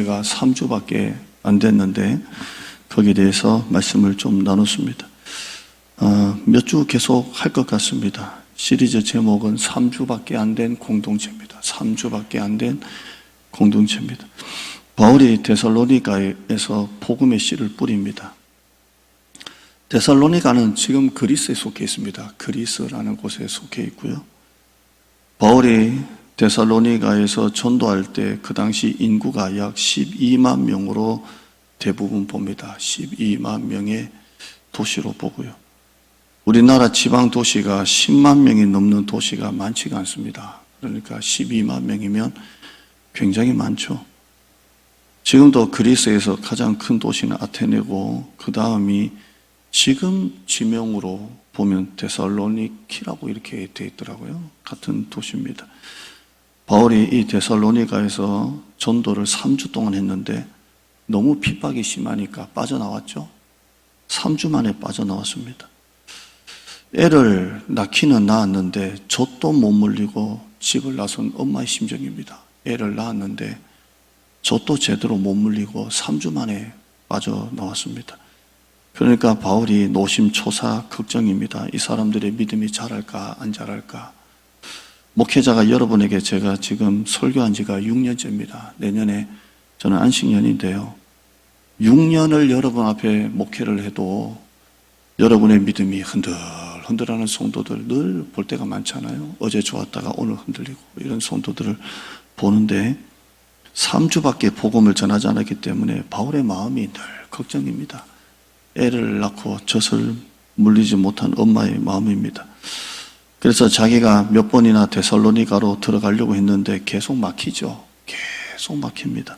제가 3주밖에 안 됐는데 거기에 대해서 말씀을 좀 나눴습니다. 몇 주 계속 할 것 같습니다. 시리즈 제목은 3주밖에 안 된 공동체입니다. 3주밖에 안 된 공동체입니다. 바울이 데살로니가에서 복음의 씨를 뿌립니다. 데살로니가는 지금 그리스에 속해 있습니다. 그리스라는 곳에 속해 있고요. 바울이 데살로니가에서 전도할 때 그 당시 인구가 약 12만 명으로 대부분 봅니다. 12만 명의 도시로 보고요. 우리나라 지방 도시가 10만 명이 넘는 도시가 많지가 않습니다. 그러니까 12만 명이면 굉장히 많죠. 지금도 그리스에서 가장 큰 도시는 아테네고 그 다음이 지금 지명으로 보면 데살로니키라고 이렇게 되어 있더라고요. 같은 도시입니다. 바울이 이 데살로니가에서 전도를 3주 동안 했는데 너무 핍박이 심하니까 빠져나왔죠. 3주 만에 빠져나왔습니다. 애를 낳기는 낳았는데 젖도 못 물리고 집을 나선 엄마의 심정입니다. 애를 낳았는데 젖도 제대로 못 물리고 3주 만에 빠져나왔습니다. 그러니까 바울이 노심초사 걱정입니다. 이 사람들의 믿음이 자랄까 안 자랄까. 목회자가 여러분에게 제가 지금 설교한 지가 6년째입니다. 내년에 저는 안식년인데요. 6년을 여러분 앞에 목회를 해도 여러분의 믿음이 흔들흔들하는 성도들 늘 볼 때가 많잖아요. 어제 좋았다가 오늘 흔들리고 이런 성도들을 보는데 3주밖에 복음을 전하지 않았기 때문에 바울의 마음이 늘 걱정입니다. 애를 낳고 젖을 물리지 못한 엄마의 마음입니다. 그래서 자기가 몇 번이나 데살로니가로 들어가려고 했는데 계속 막히죠. 계속 막힙니다.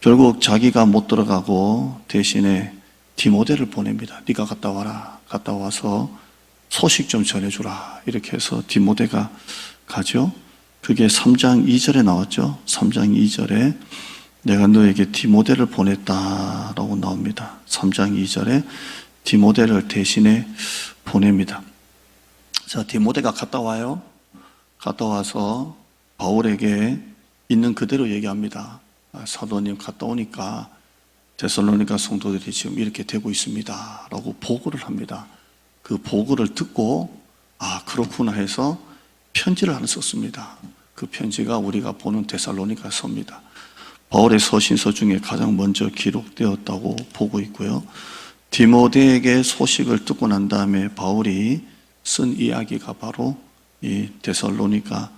결국 자기가 못 들어가고 대신에 디모데를 보냅니다. 네가 갔다 와라. 갔다 와서 소식 좀 전해주라. 이렇게 해서 디모데가 가죠. 그게 3장 2절에 나왔죠. 3장 2절에 내가 너에게 디모데를 보냈다라고 나옵니다. 3장 2절에 디모데를 대신에 보냅니다. 자, 디모데가 갔다 와요. 갔다 와서 바울에게 있는 그대로 얘기합니다. 사도님 갔다 오니까 데살로니가 성도들이 지금 이렇게 되고 있습니다 라고 보고를 합니다. 그 보고를 듣고 그렇구나 해서 편지를 하나 썼습니다. 그 편지가 우리가 보는 데살로니가 서입니다. 바울의 서신서 중에 가장 먼저 기록되었다고 보고 있고요. 디모데에게 소식을 듣고 난 다음에 바울이 쓴 이야기가 바로 이 데살로니가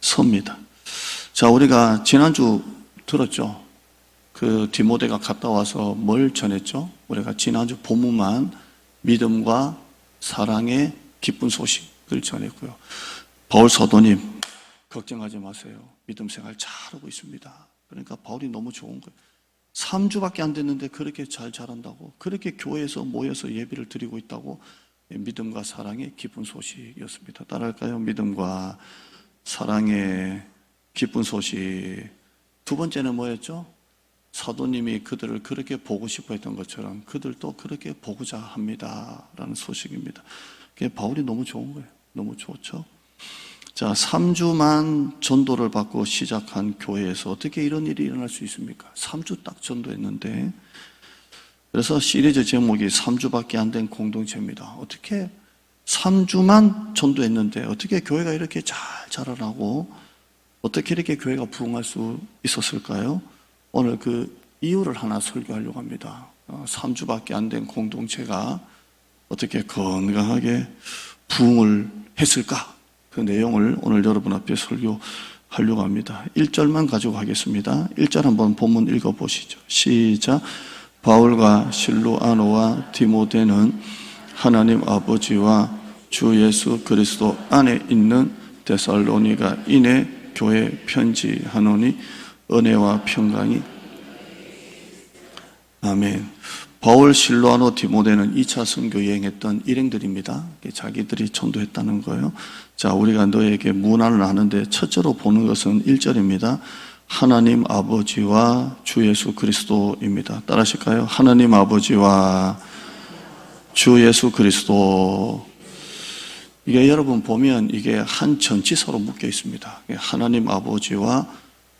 서입니다. 자, 우리가 지난주 들었죠? 그 디모데가 갔다 와서 뭘 전했죠? 우리가 지난주 본문만 믿음과 사랑의 기쁜 소식을 전했고요. 바울 사도님 걱정하지 마세요. 믿음 생활 잘하고 있습니다. 그러니까 바울이 너무 좋은 거예요. 3주밖에 안 됐는데 그렇게 잘 자란다고, 그렇게 교회에서 모여서 예배를 드리고 있다고. 믿음과 사랑의 기쁜 소식이었습니다. 따라할까요? 믿음과 사랑의 기쁜 소식. 두 번째는 뭐였죠? 사도님이 그들을 그렇게 보고 싶어 했던 것처럼 그들도 그렇게 보고자 합니다 라는 소식입니다. 그게 바울이 너무 좋은 거예요. 너무 좋죠. 자, 3주만 전도를 받고 시작한 교회에서 어떻게 이런 일이 일어날 수 있습니까? 3주 딱 전도했는데, 그래서 시리즈 제목이 3주밖에 안 된 공동체입니다. 어떻게 3주만 전도했는데 어떻게 교회가 이렇게 잘 자라나고 어떻게 이렇게 교회가 부흥할 수 있었을까요? 오늘 그 이유를 하나 설교하려고 합니다. 3주밖에 안 된 공동체가 어떻게 건강하게 부흥을 했을까? 그 내용을 오늘 여러분 앞에 설교하려고 합니다. 1절만 가지고 하겠습니다. 1절 한번 본문 읽어보시죠. 시작. 바울과 실루아노와 디모데는 하나님 아버지와 주 예수 그리스도 안에 있는 데살로니가인의 교회 편지하노니 은혜와 평강이. 아멘. 바울, 실루아노, 디모데는 2차 선교 여행했던 일행들입니다. 자기들이 전도했다는 거예요. 자, 우리가 너에게 문안을 하는데 첫째로 보는 것은 1절입니다. 하나님 아버지와 주 예수 그리스도입니다. 따라하실까요? 하나님 아버지와 주 예수 그리스도. 이게 여러분 보면 이게 한 전치사로 묶여 있습니다. 하나님 아버지와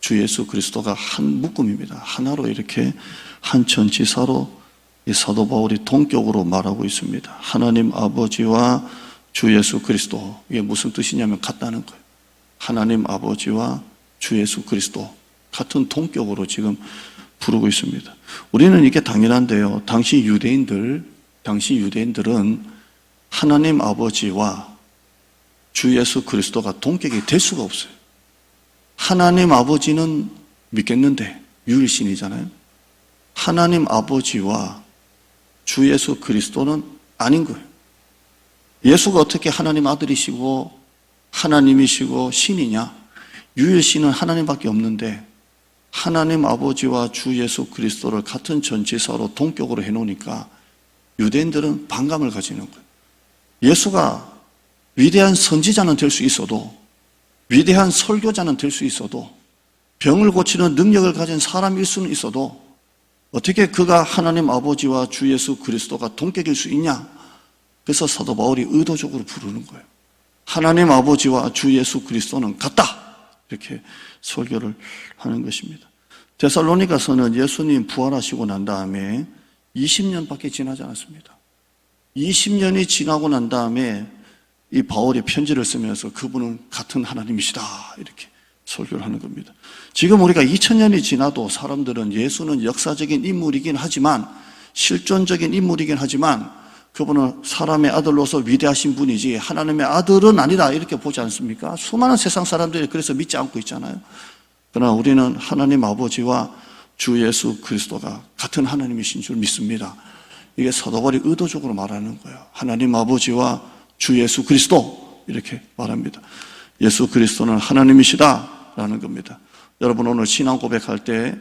주 예수 그리스도가 한 묶음입니다. 하나로 이렇게 한 전치사로 이 사도 바울이 동격으로 말하고 있습니다. 하나님 아버지와 주 예수 그리스도, 이게 무슨 뜻이냐면 같다는 거예요. 하나님 아버지와 주 예수 그리스도 같은 동격으로 지금 부르고 있습니다. 우리는 이게 당연한데요. 당시 유대인들은 하나님 아버지와 주 예수 그리스도가 동격이 될 수가 없어요. 하나님 아버지는 믿겠는데 유일신이잖아요. 하나님 아버지와 주 예수 그리스도는 아닌 거예요. 예수가 어떻게 하나님 아들이시고 하나님이시고 신이냐? 유일신은 하나님밖에 없는데 하나님 아버지와 주 예수 그리스도를 같은 전치사로 동격으로 해놓으니까 유대인들은 반감을 가지는 거예요. 예수가 위대한 선지자는 될 수 있어도, 위대한 설교자는 될 수 있어도, 병을 고치는 능력을 가진 사람일 수는 있어도 어떻게 그가 하나님 아버지와 주 예수 그리스도가 동격일 수 있냐? 그래서 사도 바울이 의도적으로 부르는 거예요. 하나님 아버지와 주 예수 그리스도는 같다, 이렇게 설교를 하는 것입니다. 데살로니가서는 예수님 부활하시고 난 다음에 20년밖에 지나지 않았습니다. 20년이 지나고 난 다음에 이 바울이 편지를 쓰면서 그분은 같은 하나님이시다, 이렇게 설교를 하는 겁니다. 지금 우리가 2000년이 지나도 사람들은 예수는 역사적인 인물이긴 하지만, 실존적인 인물이긴 하지만 그분은 사람의 아들로서 위대하신 분이지 하나님의 아들은 아니다, 이렇게 보지 않습니까? 수많은 세상 사람들이 그래서 믿지 않고 있잖아요. 그러나 우리는 하나님 아버지와 주 예수 그리스도가 같은 하나님이신 줄 믿습니다. 이게 사도 바울이 의도적으로 말하는 거예요. 하나님 아버지와 주 예수 그리스도, 이렇게 말합니다. 예수 그리스도는 하나님이시다라는 겁니다. 여러분 오늘 신앙 고백할 때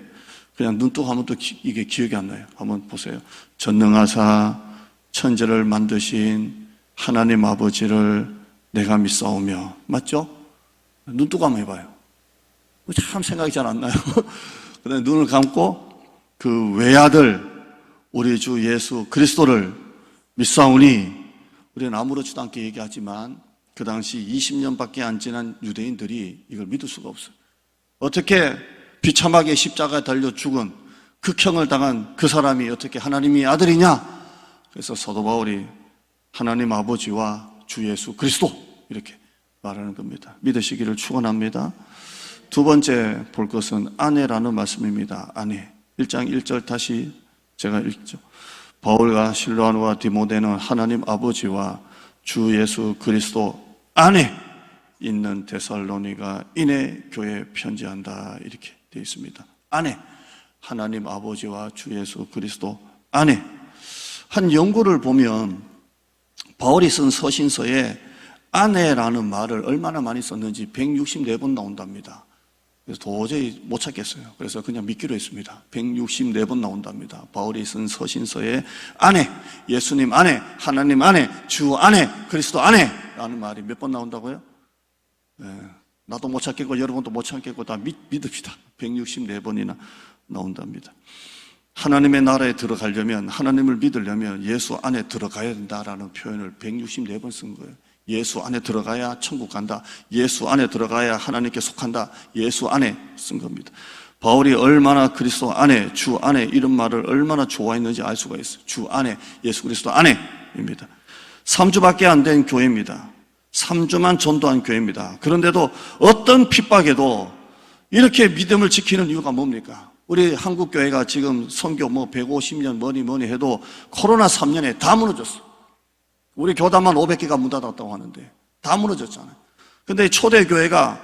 그냥 눈 뜨고 하면 또 이게 기억이 안 나요. 한번 보세요. 전능하사 천지를 만드신 하나님 아버지를 내가 믿사오며, 맞죠? 눈 뜨고 한번 해봐요. 참 생각이 잘 안 나요. 그다음에 눈을 감고 그 외아들 우리 주 예수 그리스도를 믿사오니, 우리는 아무렇지도 않게 얘기하지만 그 당시 20년밖에 안 지난 유대인들이 이걸 믿을 수가 없어요. 어떻게 비참하게 십자가에 달려 죽은 극형을 당한 그 사람이 어떻게 하나님의 아들이냐? 그래서 사도 바울이 하나님 아버지와 주 예수 그리스도, 이렇게 말하는 겁니다. 믿으시기를 축원합니다. 두 번째 볼 것은 아내라는 말씀입니다. 아내. 1장 1절 다시 제가 읽죠. 바울과 실로아와 디모데는 하나님 아버지와 주 예수 그리스도 안에 있는 데살로니가 인해 교회에 편지한다, 이렇게 되어 있습니다. 안에, 하나님 아버지와 주 예수 그리스도 안에. 한 연구를 보면 바울이 쓴 서신서에 아내라는 말을 얼마나 많이 썼는지 164번 나온답니다. 그래서 도저히 못 찾겠어요. 그래서 그냥 믿기로 했습니다. 164번 나온답니다. 바울이 쓴 서신서에 아내, 예수님 안에, 하나님 안에, 주 안에, 그리스도 안에 라는 말이 몇 번 나온다고요? 나도 못 찾겠고 여러분도 못 찾겠고 다 믿읍시다. 164번이나 나온답니다. 하나님의 나라에 들어가려면, 하나님을 믿으려면 예수 안에 들어가야 된다라는 표현을 164번 쓴 거예요. 예수 안에 들어가야 천국 간다. 예수 안에 들어가야 하나님께 속한다. 예수 안에 쓴 겁니다. 바울이 얼마나 그리스도 안에, 주 안에 이런 말을 얼마나 좋아했는지 알 수가 있어요. 주 안에, 예수 그리스도 안에입니다. 3주밖에 안 된 교회입니다. 3주만 전도한 교회입니다. 그런데도 어떤 핍박에도 이렇게 믿음을 지키는 이유가 뭡니까? 우리 한국 교회가 지금 선교 150년 뭐니 해도 코로나 3년에 다 무너졌어. 우리 교단만 500개가 문 닫았다고 하는데 다 무너졌잖아요. 근데 초대교회가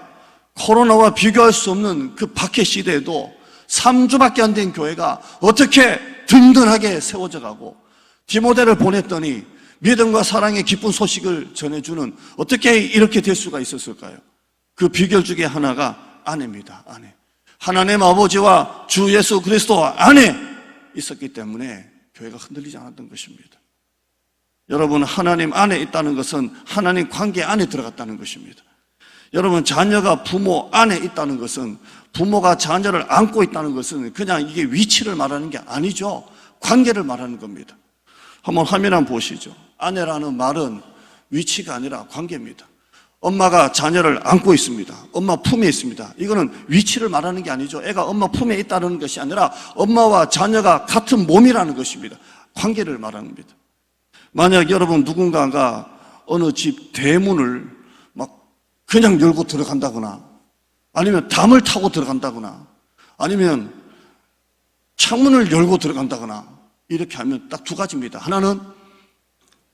코로나와 비교할 수 없는 그 박해 시대에도 3주밖에 안 된 교회가 어떻게 든든하게 세워져 가고, 디모데를 보냈더니 믿음과 사랑의 기쁜 소식을 전해주는, 어떻게 이렇게 될 수가 있었을까요? 그 비결 중에 하나가 아내입니다. 아내. 하나님 아버지와 주 예수 그리스도 안에 있었기 때문에 교회가 흔들리지 않았던 것입니다. 여러분, 하나님 안에 있다는 것은 하나님 관계 안에 들어갔다는 것입니다. 여러분, 자녀가 부모 안에 있다는 것은, 부모가 자녀를 안고 있다는 것은 그냥 이게 위치를 말하는 게 아니죠. 관계를 말하는 겁니다. 한번 화면 한번 보시죠. 아내라는 말은 위치가 아니라 관계입니다. 엄마가 자녀를 안고 있습니다. 엄마 품에 있습니다. 이거는 위치를 말하는 게 아니죠. 애가 엄마 품에 있다는 것이 아니라 엄마와 자녀가 같은 몸이라는 것입니다. 관계를 말하는 겁니다. 만약 여러분 누군가가 어느 집 대문을 막 그냥 열고 들어간다거나 아니면 담을 타고 들어간다거나 아니면 창문을 열고 들어간다거나 이렇게 하면 딱 두 가지입니다. 하나는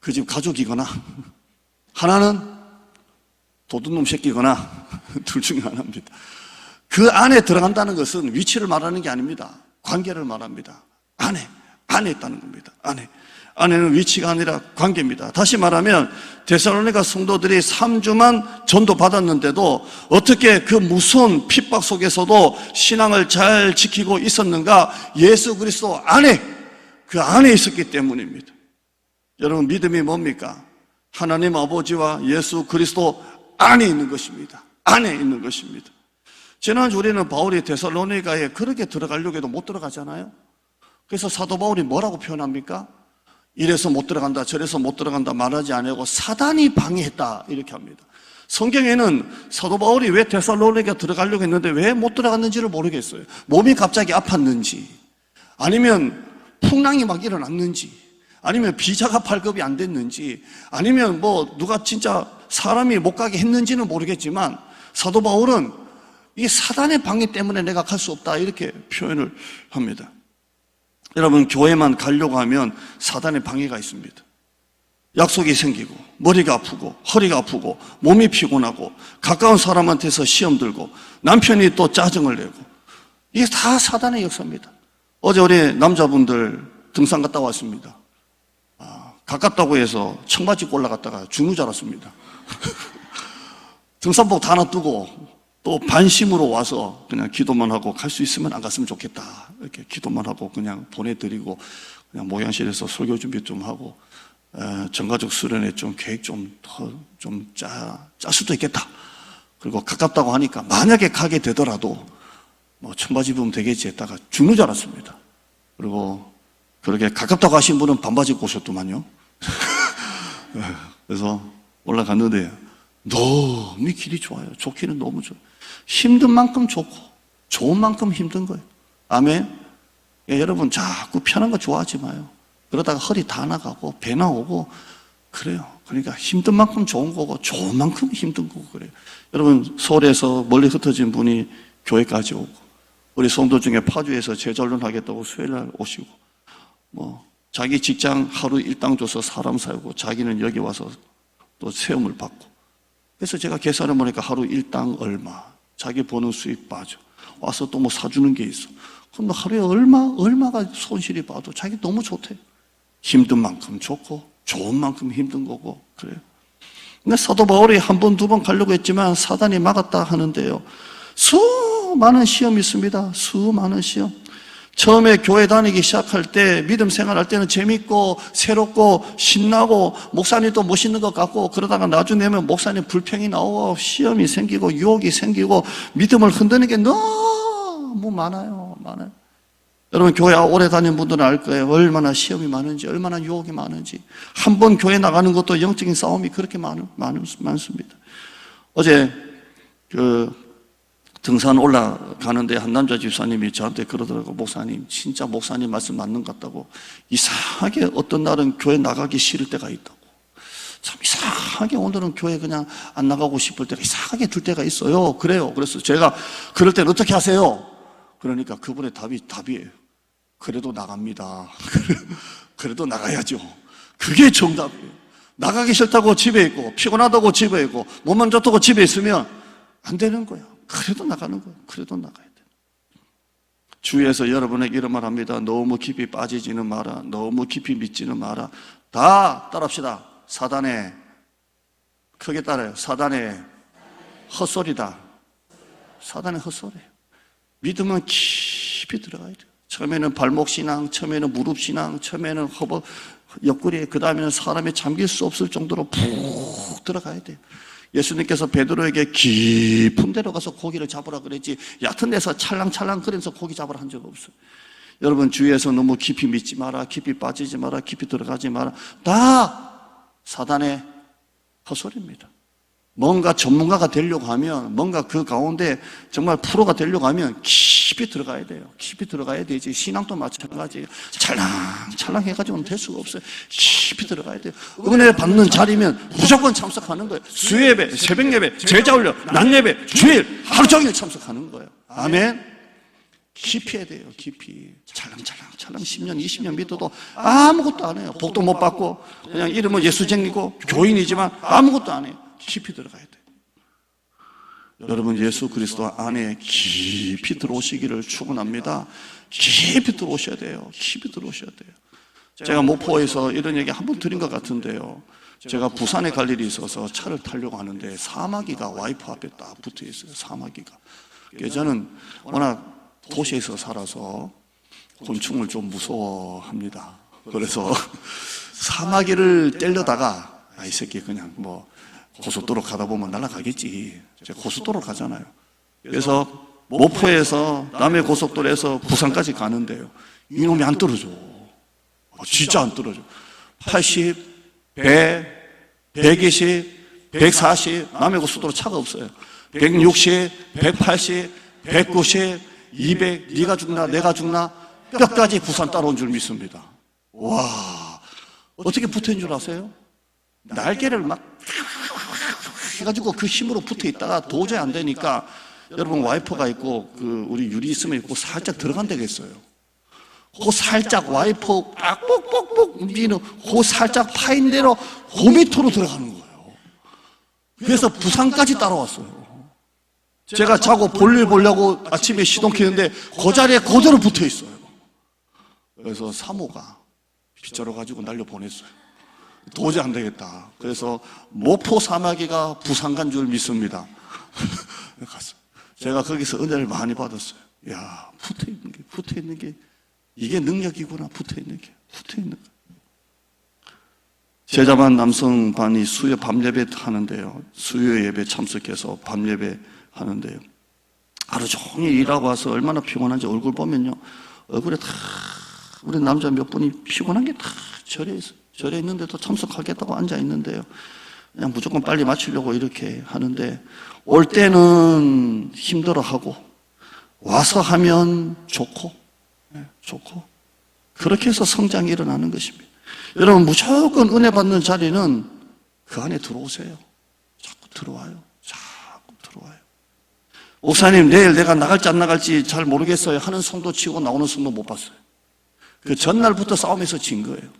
그 집 가족이거나 하나는 도둑놈 새끼거나 둘 중에 하나입니다. 그 안에 들어간다는 것은 위치를 말하는 게 아닙니다. 관계를 말합니다. 안에 있다는 겁니다. 안에는 위치가 아니라 관계입니다. 다시 말하면 데살로니가 성도들이 3주만 전도받았는데도 어떻게 그 무서운 핍박 속에서도 신앙을 잘 지키고 있었는가? 예수 그리스도 그 안에 있었기 때문입니다. 여러분 믿음이 뭡니까? 하나님 아버지와 예수 그리스도 안에 있는 것입니다. 안에 있는 것입니다. 지난주 우리는 바울이 데살로니가에 그렇게 들어가려고 해도 못 들어가잖아요. 그래서 사도 바울이 뭐라고 표현합니까? 이래서 못 들어간다, 저래서 못 들어간다 말하지 않고 사단이 방해했다 이렇게 합니다. 성경에는 사도 바울이 왜 데살로니가 들어가려고 했는데 왜 못 들어갔는지를 모르겠어요. 몸이 갑자기 아팠는지 아니면 풍랑이 막 일어났는지 아니면 비자가 발급이 안 됐는지 아니면 뭐 누가 진짜 사람이 못 가게 했는지는 모르겠지만 사도 바울은 이 사단의 방해 때문에 내가 갈 수 없다 이렇게 표현을 합니다. 여러분 교회만 가려고 하면 사단의 방해가 있습니다. 약속이 생기고 머리가 아프고 허리가 아프고 몸이 피곤하고 가까운 사람한테서 시험 들고 남편이 또 짜증을 내고 이게 다 사단의 역사입니다. 어제 우리 남자분들 등산 갔다 왔습니다. 가깝다고 해서 청바지 입고 올라갔다가 죽는 줄 알았습니다. 등산복 다 놔두고 또 반심으로 와서 그냥 기도만 하고 갈 수 있으면 안 갔으면 좋겠다 이렇게 기도만 하고 그냥 보내드리고 그냥 목양실에서 설교 준비 좀 하고 전가족 수련회 좀 계획 좀 짤 수도 있겠다. 그리고 가깝다고 하니까 만약에 가게 되더라도 뭐 청바지 입으면 되겠지 했다가 죽는 줄 알았습니다. 그리고 그렇게 가깝다고 하신 분은 반바지 입고 오셨더만요. 그래서 올라갔는데 너무 길이 좋아요. 좋기는 너무 좋아요. 힘든 만큼 좋고 좋은 만큼 힘든 거예요. 아멘. 여러분 자꾸 편한 거 좋아하지 마요. 그러다가 허리 다 나가고 배 나오고 그래요. 그러니까 힘든 만큼 좋은 거고 좋은 만큼 힘든 거고 그래요. 여러분 서울에서 멀리 흩어진 분이 교회까지 오고 우리 성도 중에 파주에서 제전론 하겠다고 수요일날 오시고 뭐 자기 직장 하루 일당 줘서 사람 살고 자기는 여기 와서 또 세움을 받고 그래서 제가 계산해 보니까 하루 일당 얼마 자기 버는 수입 빠져 와서 또 뭐 사주는 게 있어. 그럼 뭐 하루에 얼마가 손실이 봐도 자기 너무 좋대. 힘든 만큼 좋고 좋은 만큼 힘든 거고 그래요. 근데 사도 바울이 한 번, 두 번 가려고 했지만 사단이 막았다 하는데요. 수많은 시험이 있습니다. 수많은 시험. 처음에 교회 다니기 시작할 때 믿음 생활할 때는 재밌고 새롭고 신나고 목사님도 멋있는 것 같고 그러다가 나중에 되면 목사님 불평이 나오고 시험이 생기고 유혹이 생기고 믿음을 흔드는 게 너무 많아요. 여러분 교회 오래 다닌 분들은 알 거예요. 얼마나 시험이 많은지 얼마나 유혹이 많은지 한 번 교회 나가는 것도 영적인 싸움이 그렇게 많습니다. 어제 등산 올라가는데 한 남자 집사님이 저한테 그러더라고요. 목사님 진짜 목사님 말씀 맞는 것 같다고. 이상하게 어떤 날은 교회 나가기 싫을 때가 있다고. 참 이상하게 오늘은 교회 그냥 안 나가고 싶을 때가 이상하게 들 때가 있어요. 그래요. 그래서 제가 그럴 때는 어떻게 하세요? 그러니까 그분의 답이에요. 그래도 나갑니다. 그래도 나가야죠. 그게 정답이에요. 나가기 싫다고 집에 있고 피곤하다고 집에 있고 몸만 좋다고 집에 있으면 안 되는 거예요. 그래도 나가는 거예요. 그래도 나가야 돼요. 주위에서 여러분에게 이런 말 합니다. 너무 깊이 빠지지는 마라. 너무 깊이 믿지는 마라. 다 따라합시다. 사단의 크게 따라요. 사단의 헛소리다. 사단의 헛소리예요. 믿음은 깊이 들어가야 돼요. 처음에는 발목 신앙, 처음에는 무릎 신앙, 처음에는 허벅 옆구리, 그 다음에는 사람이 잠길 수 없을 정도로 푹 들어가야 돼요. 예수님께서 베드로에게 깊은 데로 가서 고기를 잡으라 그랬지 얕은 데서 찰랑찰랑 거리면서 고기 잡으라 한 적 없어요. 여러분 주위에서 너무 깊이 믿지 마라, 깊이 빠지지 마라, 깊이 들어가지 마라. 다 사단의 헛소리입니다. 뭔가 전문가가 되려고 하면, 뭔가 그 가운데 정말 프로가 되려고 하면 깊이 들어가야 돼요. 깊이 들어가야 되지. 신앙도 마찬가지예요. 찰랑찰랑 해가지고는 될 수가 없어요. 깊이 들어가야 돼요. 은혜 받는 자리면 무조건 참석하는 거예요. 수요예배, 새벽예배, 제자훈련, 낮예배, 주일 하루 종일 참석하는 거예요. 아멘. 깊이 해야 돼요. 깊이. 찰랑찰랑 10년, 20년 믿어도 아무것도 안 해요. 복도 못 받고 그냥 이름은 예수쟁이고 교인이지만 아무것도 안 해요. 깊이 들어가야 돼요. 여러분, 예수 그리스도 안에 깊이 들어오시기를 축원합니다. 깊이 들어오셔야 돼요. 깊이 들어오셔야 돼요. 제가 목포에서 이런 얘기 한 번 드린 것 같은데요. 제가 부산에 갈 일이 있어서 차를 타려고 하는데 사마귀가 와이프 앞에 딱 붙어 있어요. 사마귀가. 저는 워낙 도시에서 살아서 곤충을 좀 무서워합니다. 그래서 사마귀를 때려다가 이 새끼 그냥 뭐 고속도로 가다 보면 날아가겠지. 제가 고속도로 가잖아요. 그래서 목포에서 남해 고속도로에서 부산까지 가는데요. 이놈이 안 떨어져. 진짜 안 떨어져. 80, 100, 120, 140, 남해 고속도로 차가 없어요. 160, 180, 190, 200, 네가 죽나 내가 죽나 뼈까지 부산 따라온 줄 믿습니다. 와, 어떻게 붙어있는 줄 아세요? 날개를 막 해가지고 그 힘으로 붙어 있다가 도저히 안 되니까 여러분 와이퍼가 있고 그 우리 유리 있으면 있고 살짝 들어간다겠어요. 그 살짝 와이퍼 딱 뽁뽁뽁 움직이는 그 살짝 파인 대로 그 밑으로 들어가는 거예요. 그래서 부산까지 따라왔어요. 제가 자고 볼일 보려고 아침에 시동 켜는데 그 자리에 그대로 붙어 있어요. 그래서 사모가 빗자루 가지고 날려 보냈어요. 도저히 안 되겠다. 그래서 목포 사마귀가 부산 간 줄 믿습니다. 제가 거기서 은혜를 많이 받았어요. 야, 붙어 있는 게 이게 능력이구나. 붙어 있는 게. 제자반 남성반이 수요 밤예배 하는데요. 수요 예배 참석해서 밤예배 하는데요. 하루 종일 일하고 와서 얼마나 피곤한지 얼굴 보면요. 얼굴에 다 우리 남자 몇 분이 피곤한 게 다 절에 있어요. 절에 있는데도 참석하겠다고 앉아 있는데요. 그냥 무조건 빨리 마치려고 이렇게 하는데 올 때는 힘들어하고 와서 하면 좋고 그렇게 해서 성장이 일어나는 것입니다. 여러분, 무조건 은혜 받는 자리는 그 안에 들어오세요. 자꾸 들어와요. 목사님, 내일 내가 나갈지 안 나갈지 잘 모르겠어요 하는 성도 치고 나오는 성도 못 봤어요. 그 전날부터 싸움에서 진 거예요.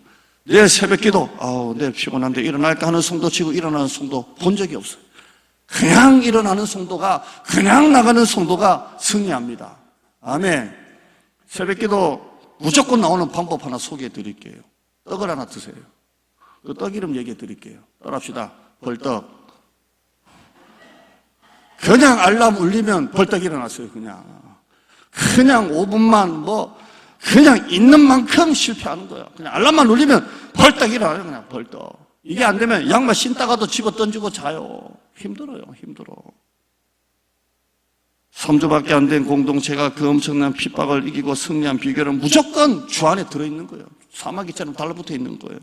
내일 새벽 기도, 내일 피곤한데 일어날까 하는 성도 치고 일어나는 성도 본 적이 없어요. 그냥 일어나는 성도가, 그냥 나가는 성도가 승리합니다. 아멘. 새벽 기도 무조건 나오는 방법 하나 소개해 드릴게요. 떡을 하나 드세요. 그 떡 이름 얘기해 드릴게요. 떠납시다. 벌떡. 그냥 알람 울리면 벌떡 일어났어요. 그냥 5분만 그냥 있는 만큼 실패하는 거야. 그냥 알람만 울리면 벌떡 일어나요. 그냥 벌떡. 이게 안 되면 양말 신다가도 집어 던지고 자요. 힘들어요. 3주밖에 안 된 공동체가 그 엄청난 핍박을 이기고 승리한 비결은 무조건 주 안에 들어있는 거예요. 사마귀처럼 달라붙어 있는 거예요.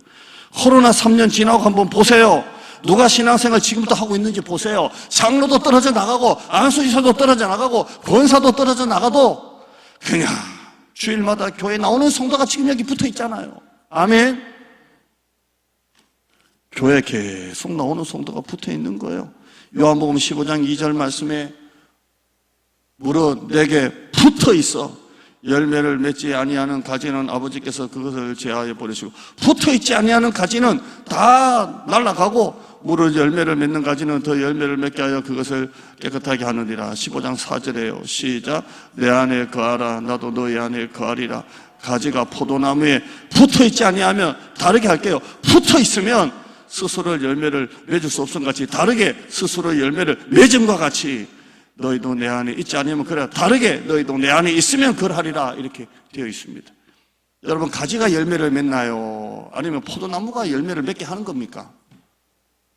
코로나 3년 지나고 한번 보세요. 누가 신앙생활 지금부터 하고 있는지 보세요. 장로도 떨어져 나가고 안수이사도 떨어져 나가고 권사도 떨어져 나가도 그냥 주일마다 교회 나오는 성도가 지금 여기 붙어 있잖아요. 아멘. 교회 계속 나오는 성도가 붙어 있는 거예요. 요한복음 15장 2절 말씀에 무릇 내게 붙어 있어 열매를 맺지 아니하는 가지는 아버지께서 그것을 제하여 버리시고, 붙어 있지 아니하는 가지는 다 날아가고 무릇 열매를 맺는 가지는 더 열매를 맺게 하여 그것을 깨끗하게 하느니라. 15장 4절에요. 시작. 내 안에 거하라 나도 너희 안에 거하리라. 가지가 포도나무에 붙어 있지 아니하면, 다르게 할게요. 붙어 있으면 스스로 열매를 맺을 수 없음 같이, 다르게 스스로 열매를 맺음과 같이 너희도 내 안에 있지 않으면 그래, 다르게 너희도 내 안에 있으면 그러하리라. 이렇게 되어 있습니다. 여러분, 가지가 열매를 맺나요? 아니면 포도나무가 열매를 맺게 하는 겁니까?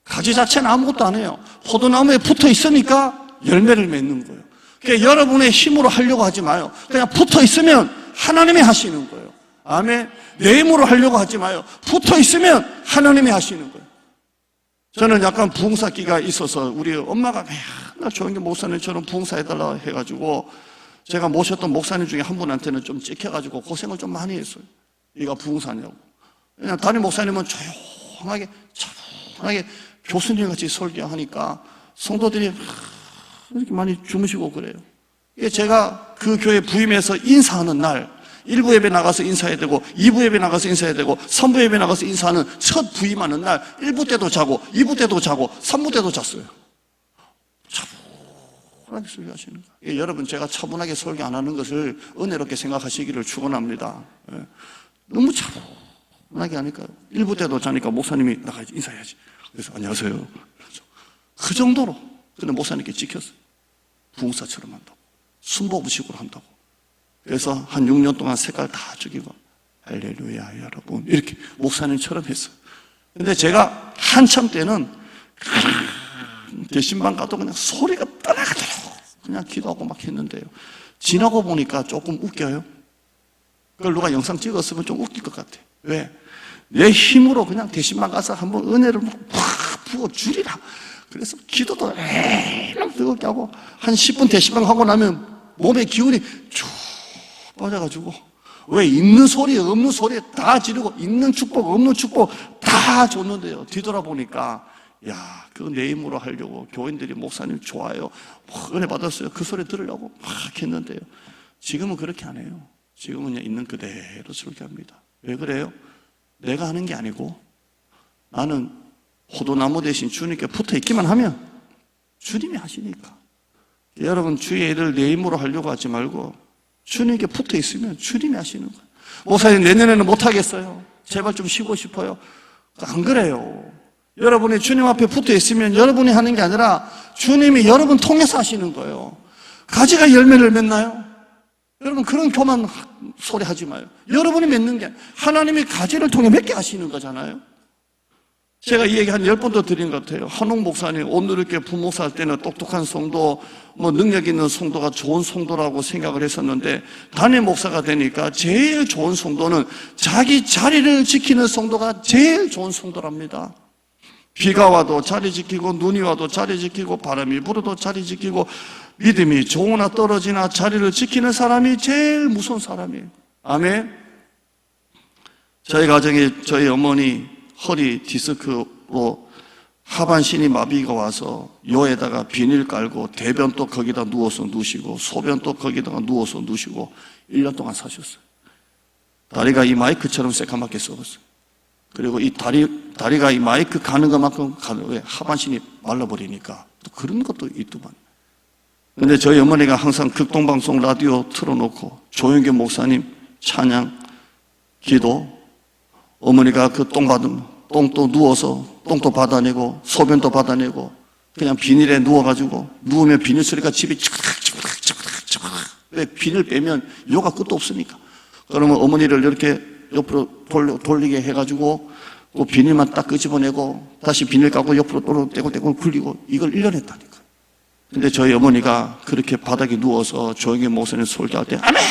가지 자체는 아무것도 안 해요. 포도나무에 붙어 있으니까 열매를 맺는 거예요. 그러니까 여러분의 힘으로 하려고 하지 마요. 그냥 붙어 있으면 하나님이 하시는 거예요. 아멘. 내 힘으로 하려고 하지 마요. 붙어 있으면 하나님이 하시는 거예요. 저는 약간 부흥사기가 있어서 우리 엄마가 맨날 조영기 목사님처럼 부흥사해달라 해가지고 제가 모셨던 목사님 중에 한 분한테는 좀 찍혀가지고 고생을 좀 많이 했어요. 얘가 부흥사냐고. 그냥 담임 목사님은 조용하게 차분하게 교수님같이 설교하니까 성도들이 이렇게 많이 주무시고 그래요. 제가 그 교회 부임해서 인사하는 날 1부 예배 나가서 인사해야 되고 2부 예배 나가서 인사해야 되고 3부 예배 나가서 인사하는 첫 부임하는 날 1부 때도 자고 2부 때도 자고 3부 때도 잤어요. 차분하게 설교하시는 거예요. 여러분, 제가 차분하게 설교 안 하는 것을 은혜롭게 생각하시기를 축원합니다. 너무 차분하게 하니까 1부 때도 자니까 목사님이 나가야지 인사해야지. 그래서 안녕하세요. 그 정도로. 근데 목사님께 찍혔어요. 부흥사처럼 한다고. 순복음식으로 한다고. 그래서 한 6년 동안 색깔 다 죽이고 할렐루야 여러분 이렇게 목사님처럼 했어요. 근데 제가 한참 때는 대신방 가도 그냥 소리가 떠나가도록 그냥 기도하고 막 했는데요. 지나고 보니까 조금 웃겨요. 그걸 누가 영상 찍었으면 좀 웃길 것 같아. 왜? 내 힘으로 그냥 대신방 가서 한번 은혜를 팍 부어 주리라. 그래서 기도도 뜨겁게 하고 한 10분 대신방 하고 나면 몸의 기운이 쭉 빠져가지고 왜 있는 소리 없는 소리에 다 지르고 있는 축복 없는 축복 다 줬는데요. 뒤돌아보니까 야, 그거 내 힘으로 하려고 교인들이 목사님 좋아요 은혜 받았어요 그 소리 들으려고 막 했는데요. 지금은 그렇게 안 해요. 지금은 그냥 있는 그대로 설교합니다. 왜 그래요? 내가 하는 게 아니고 나는 포도나무 대신 주님께 붙어 있기만 하면 주님이 하시니까. 여러분, 주의 일을 내 힘으로 하려고 하지 말고 주님께 붙어 있으면 주님이 하시는 거예요. 목사님 내년에는 못하겠어요. 제발 좀 쉬고 싶어요. 안 그래요. 여러분이 주님 앞에 붙어 있으면 여러분이 하는 게 아니라 주님이 여러분 통해서 하시는 거예요. 가지가 열매를 맺나요? 여러분 그런 교만 소리 하지 마요. 여러분이 맺는 게 하나님이 가지를 통해 맺게 하시는 거잖아요. 제가 이 얘기 한 10번도 드린 것 같아요. 한옥 목사님, 오늘 이렇게 부목사 할 때는 똑똑한 성도, 능력 있는 성도가 좋은 성도라고 생각을 했었는데, 담임 목사가 되니까 제일 좋은 성도는 자기 자리를 지키는 성도가 제일 좋은 성도랍니다. 비가 와도 자리 지키고, 눈이 와도 자리 지키고, 바람이 불어도 자리 지키고, 믿음이 좋으나 떨어지나 자리를 지키는 사람이 제일 무서운 사람이에요. 아멘. 저희 가정에 저희 어머니, 허리 디스크로 하반신이 마비가 와서 요에다가 비닐 깔고 대변 또 거기다 누워서 누시고 소변 또 거기다가 누워서 누시고 1년 동안 사셨어요. 다리가 이 마이크처럼 새까맣게 썩었어요. 그리고 이 다리가 이 마이크 가는 것만큼 왜 하반신이 말라버리니까 또 그런 것도 있더만. 근데 저희 어머니가 항상 극동방송 라디오 틀어놓고 조영기 목사님 찬양, 기도, 어머니가 그 똥도 누워서 똥도 받아내고 소변도 받아내고 그냥 비닐에 누워가지고 누우면 비닐 소리가 집에 찌그락찌그락찌그락. 왜 비닐 빼면 요가 끝도 없으니까. 그러면 어머니를 이렇게 옆으로 돌리게 해가지고 그 비닐만 딱 끄집어내고 다시 비닐 까고 옆으로 또 떼고 굴리고 이걸 1년 했다니까. 근데 저희 어머니가 그렇게 바닥에 누워서 조용히 목사님 설교할 때 아멘!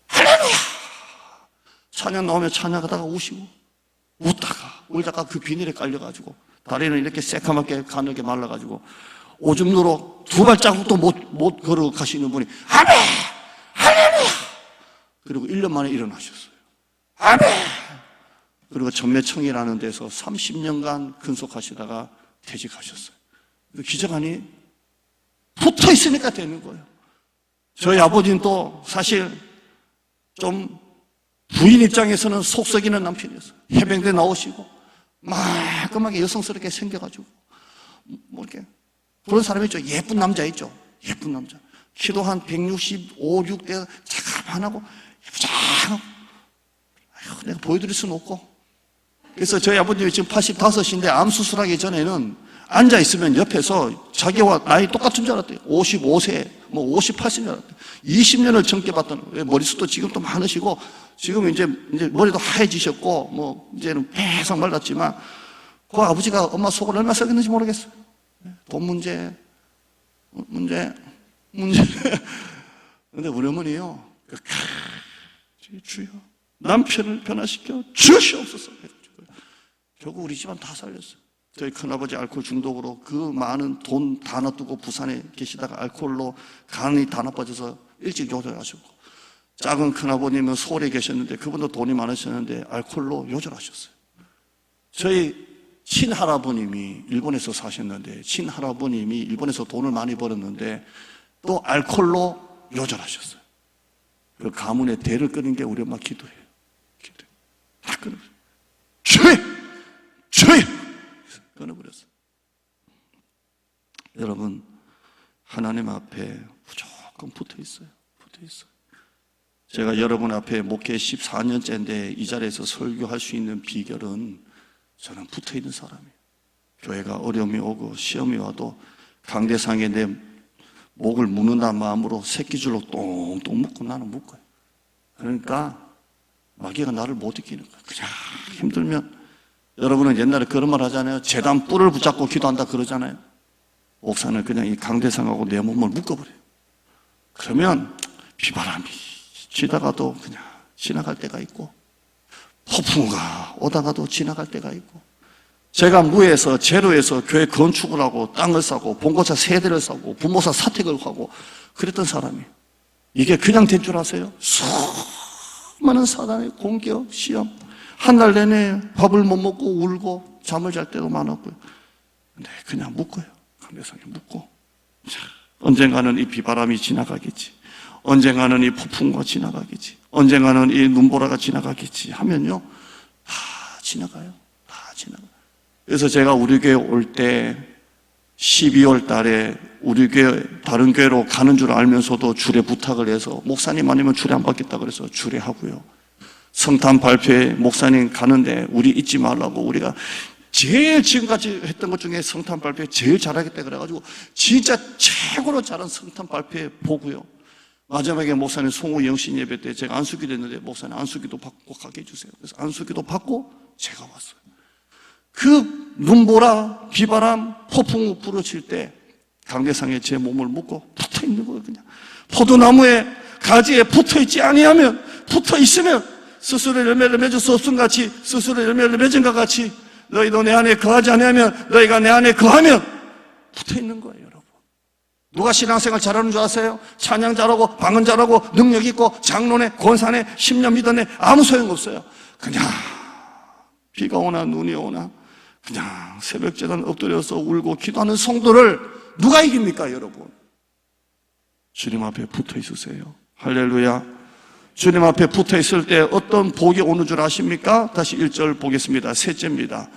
할렐루야! 찬양 나오면 찬양하다가 우시고 웃다가 울다가 그 비닐에 깔려가지고 다리는 이렇게 새카맣게 가늘게 말라가지고 오줌 누러 2발자국도 못 걸어가시는 분이 아멘! 할렐루야! 그리고 1년 만에 일어나셨어요. 아멘! 그리고 전매청이라는 데서 30년간 근속하시다가 퇴직하셨어요. 기적하니 붙어 있으니까 되는 거예요. 저희 아버지는 또 사실 좀 부인 입장에서는 속 썩이는 남편이었어요. 해병대 나오시고 말끔하게 여성스럽게 생겨가지고 이렇게 그런 사람이 있죠. 예쁜 남자 있죠. 예쁜 남자. 키도 한 165, 6대 자그만하고 예쁘장하고 내가 보여드릴 수는 없고. 그래서 저희 아버님이 지금 85인데 암 수술하기 전에는 앉아있으면 옆에서 자기와 나이 똑같은 줄 알았대요. 55세, 58세인 줄 알았대요. 20년을 젊게 봤던, 머리숱도 지금도 많으시고, 지금 이제 머리도 하얘지셨고, 이제는 계속 말랐지만, 그 아버지가 엄마 속을 얼마나 썩였는지 모르겠어요. 돈 문제. 근데 우리 어머니요, 주여, 남편을 변화시켜 주시옵소서. 결국 우리 집안 다 살렸어요. 저희 큰아버지 알코올 중독으로 그 많은 돈 다 놔두고 부산에 계시다가 알코올로 간이 다 나빠져서 일찍 요절하셨고, 작은 큰아버님은 서울에 계셨는데 그분도 돈이 많으셨는데 알코올로 요절하셨어요. 저희 친할아버님이 일본에서 사셨는데, 친할아버님이 일본에서 돈을 많이 벌었는데 또 알코올로 요절하셨어요. 그 가문의 대를 끊은 게 우리 엄마 기도예요. 기도. 다 끊어버렸어요. 주여! 끊어버렸어요. 여러분, 하나님 앞에 무조건 붙어 있어요. 붙어 있어요. 제가 여러분 앞에 목회 14년째인데 이 자리에서 설교할 수 있는 비결은 저는 붙어 있는 사람이에요. 교회가 어려움이 오고 시험이 와도 강대상에 내 목을 묶는다는 마음으로 새끼줄로 똥똥 묶고 나는 묶어요. 그러니까 마귀가 나를 못 이기는 거예요. 그냥 힘들면, 여러분은 옛날에 그런 말 하잖아요. 재단 뿔을 붙잡고 기도한다 그러잖아요. 목사는 그냥 이 강대상하고 내 몸을 묶어버려요. 그러면 비바람이 지다가도 그냥 지나갈 때가 있고, 폭풍우가 오다가도 지나갈 때가 있고, 제가 무에서 제로에서 교회 건축을 하고 땅을 사고 봉고차 세대를 사고 부모사 사택을 하고 그랬던 사람이에요. 이게 그냥 된 줄 아세요? 수많은 사단의 공격, 시험, 한 달 내내 밥을 못 먹고 울고 잠을 잘 때도 많았고요. 근데 그냥 묶어요. 강대상에 묶고, 언젠가는 이 비바람이 지나가겠지, 언젠가는 이 폭풍과 지나가겠지, 언젠가는 이 눈보라가 지나가겠지 하면요, 다 지나가요. 다 지나가요. 그래서 제가 우리 교회 올 때 12월 달에 우리 교회 다른 교회로 가는 줄 알면서도 주례 부탁을 해서, 목사님 아니면 주례 안 받겠다 그래서 주례하고요. 성탄 발표회 목사님 가는데 우리 잊지 말라고, 우리가 제일 지금까지 했던 것 중에 성탄 발표회 제일 잘하겠다 그래가지고 진짜 최고로 잘한 성탄 발표회 보고요. 마지막에 목사님 송우 영신 예배 때 제가 안수기도 했는데, 목사님 안수기도 받고 가게 해주세요. 그래서 안수기도 받고 제가 왔어요. 그 눈보라, 비바람, 폭풍우 부러칠 때 강대상에 제 몸을 묶고 붙어 있는 거예요. 그냥 포도나무에 가지에 붙어 있지 아니하면, 붙어 있으면 스스로 열매를 맺을 수 없음 같이, 스스로 열매를 맺은 것 같이 너희도 내 안에 거하지 아니하면 너희가 내 안에 거하면 붙어 있는 거예요. 여러분, 누가 신앙생활 잘하는 줄 아세요? 찬양 잘하고 방언 잘하고 능력 있고 장로네 권사네 10년 믿었네 아무 소용없어요. 그냥 비가 오나 눈이 오나 그냥 새벽제단 엎드려서 울고 기도하는 성도를 누가 이깁니까? 여러분, 주님 앞에 붙어 있으세요. 할렐루야. 주님 앞에 붙어 있을 때 어떤 복이 오는 줄 아십니까? 다시 1절 보겠습니다. 셋째입니다.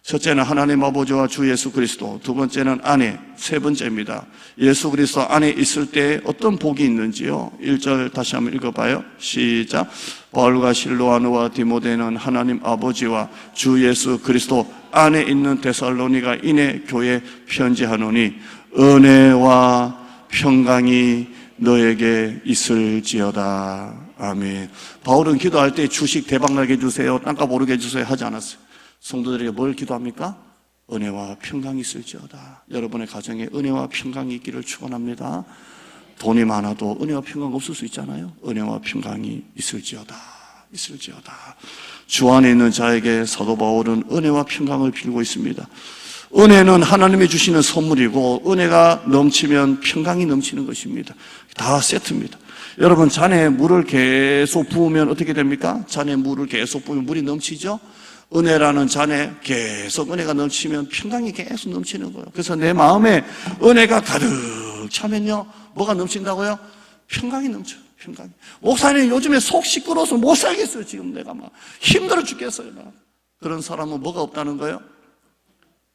첫째는 하나님 아버지와 주 예수 그리스도, 두 번째는 아내, 세 번째입니다. 예수 그리스도 안에 있을 때 어떤 복이 있는지요? 1절 다시 한번 읽어봐요. 시작. 바울과 실로아누와 디모데는 하나님 아버지와 주 예수 그리스도 안에 있는 데살로니가 인해 교회 편지하노니 은혜와 평강이 너에게 있을지어다. 아멘. 바울은 기도할 때 주식 대박나게 해주세요, 땅값 오르게 해주세요 하지 않았어요. 성도들에게 뭘 기도합니까? 은혜와 평강이 있을지어다. 여러분의 가정에 은혜와 평강이 있기를 축원합니다. 돈이 많아도 은혜와 평강 없을 수 있잖아요. 은혜와 평강이 있을지어다. 있을지어다. 주 안에 있는 자에게 사도 바울은 은혜와 평강을 빌고 있습니다. 은혜는 하나님이 주시는 선물이고, 은혜가 넘치면 평강이 넘치는 것입니다. 다 세트입니다. 여러분, 잔에 물을 계속 부으면 어떻게 됩니까? 잔에 물을 계속 부으면 물이 넘치죠? 은혜라는 잔에 계속 은혜가 넘치면 평강이 계속 넘치는 거예요. 그래서 내 마음에 은혜가 가득 차면요, 뭐가 넘친다고요? 평강이 넘쳐요. 평강이. 목사님 요즘에 속 시끄러워서 못 살겠어요. 지금 내가 막 힘들어 죽겠어요. 막. 그런 사람은 뭐가 없다는 거예요?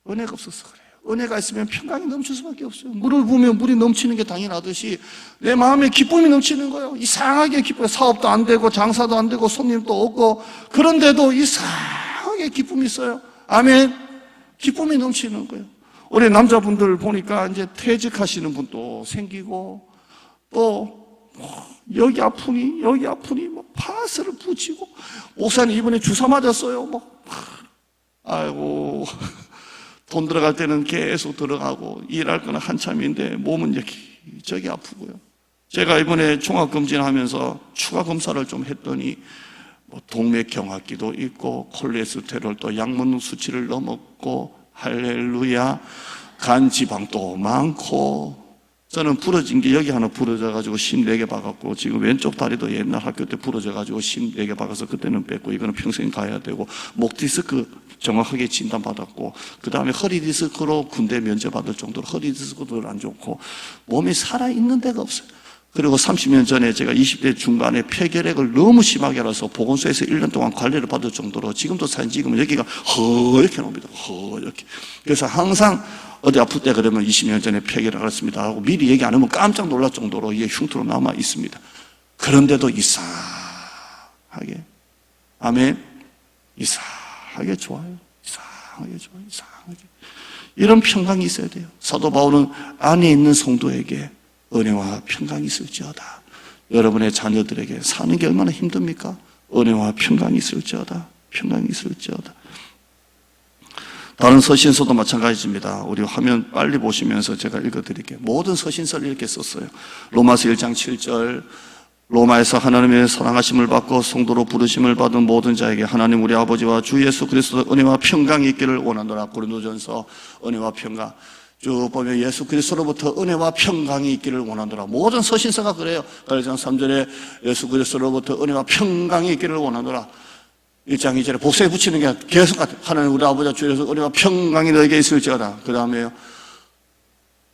은혜가 없어서 그래요. 은혜가 있으면 평강이 넘칠 수밖에 없어요. 물을 부으면 물이 넘치는 게 당연하듯이 내 마음에 기쁨이 넘치는 거예요. 이상하게 기뻐요. 사업도 안 되고 장사도 안 되고 손님도 없고, 그런데도 이상하게 기쁨이 있어요. 아멘. 기쁨이 넘치는 거예요. 우리 남자분들 보니까 이제 퇴직하시는 분도 생기고, 또 여기 아프니 뭐 파스를 붙이고, 목사님 이번에 주사 맞았어요. 뭐 아이고, 돈 들어갈 때는 계속 들어가고 일할 거는 한참인데 몸은 저기 아프고요. 제가 이번에 종합검진하면서 추가 검사를 좀 했더니 뭐 동맥경화기도 있고 콜레스테롤도 약 먹는 수치를 넘었고 할렐루야. 간 지방도 많고, 저는 부러진 게 여기 하나 부러져가지고 14개 박았고, 지금 왼쪽 다리도 옛날 학교 때 부러져가지고 14개 박아서 그때는 뺐고, 이거는 평생 가야 되고, 목 디스크 정확하게 진단받았고, 그 다음에 허리 디스크로 군대 면제받을 정도로 허리 디스크도 안 좋고, 몸이 살아있는 데가 없어요. 그리고 30년 전에 제가 20대 중반에 폐결핵을 너무 심하게 알아서 보건소에서 1년 동안 관리를 받을 정도로, 지금도 사진 찍으면 여기가 허옇게 나옵니다. 허옇게. 그래서 항상 어디 아플 때 그러면 20년 전에 폐결핵을 했습니다 하고 미리 얘기 안 하면 깜짝 놀랄 정도로 이게 흉터로 남아 있습니다. 그런데도 이상하게, 아멘, 이상하게 좋아요. 이상하게 좋아요. 이상하게. 이런 평강이 있어야 돼요. 사도 바울은 안에 있는 성도에게 은혜와 평강이 있을지어다. 여러분의 자녀들에게 사는 게 얼마나 힘듭니까? 은혜와 평강이 있을지어다. 평강이 있을지어다. 다른 서신서도 마찬가지입니다. 우리 화면 빨리 보시면서 제가 읽어드릴게요. 모든 서신서를 이렇게 썼어요. 로마서 1장 7절, 로마에서 하나님의 사랑하심을 받고 성도로 부르심을 받은 모든 자에게 하나님 우리 아버지와 주 예수 그리스도 은혜와 평강이 있기를 원하노라. 고린도전서 은혜와 평강. 쭉 보면 예수 그리스도로부터 은혜와 평강이 있기를 원하노라. 모든 서신서가 그래요. 갈라디아서 3절에 예수 그리스도로부터 은혜와 평강이 있기를 원하노라. 1장 2절에 복수에 붙이는 게 계속 같아요. 하나님 우리 아버지와 주 예수 은혜와 평강이 너에게 있을지어다. 그 다음에요,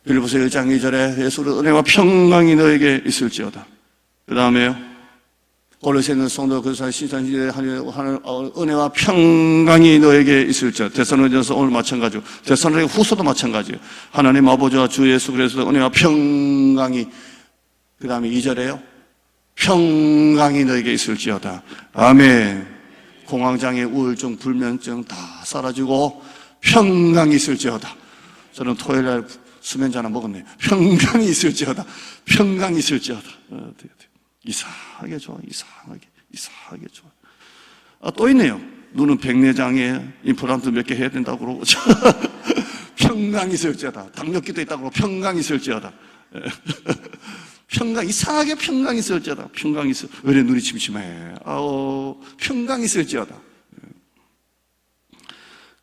빌립보서 1장 2절에 예수의 은혜와 평강이 너에게 있을지어다. 그 다음에요, 골로새 있는 성도 그리스도의 신선시대 하나님의 은혜와 평강이 너에게 있을지어다. 데살로니가서 오늘 마찬가지고, 데살로니가 후서도 마찬가지예요. 하나님 아버지와 주 예수 그리스도의 은혜와 평강이, 그 다음에 2절에요, 평강이 너에게 있을지어다. 아멘. 공황장애, 우울증, 불면증 다 사라지고 평강이 있을지어다. 저는 토요일날 수면제 하나 먹었네요. 평강이 있을지어다. 평강이 있을지어다. 이상하게 좋아. 이상하게 좋아. 아, 또 있네요. 눈은 백내장애, 임플란트 몇 개 해야 된다고 그러고. 평강이 있을지어다. 당뇨기도 있다고 그러고 평강이 있을지어다. 평강, 이상하게 평강이 있을지어다. 평강이 있을, 왜 눈이 침침해? 평강이 있을지어다.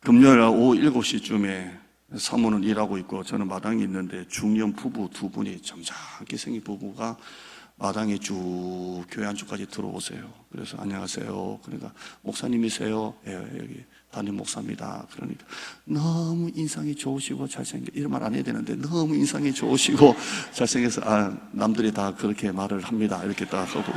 금요일 오후 7시쯤에 사모는 일하고 있고 저는 마당에 있는데 중년 부부 두 분이 점잖게 생긴 부부가 마당에 쭉 교회 안쪽까지 들어오세요. 그래서 안녕하세요. 그러니까 목사님이세요? 예, 여기 담임 목사입니다. 그러니까 너무 인상이 좋으시고 잘생겨, 이런 말 안 해야 되는데 너무 인상이 좋으시고 잘생겨서 남들이 다 그렇게 말을 합니다. 이렇게 딱 하고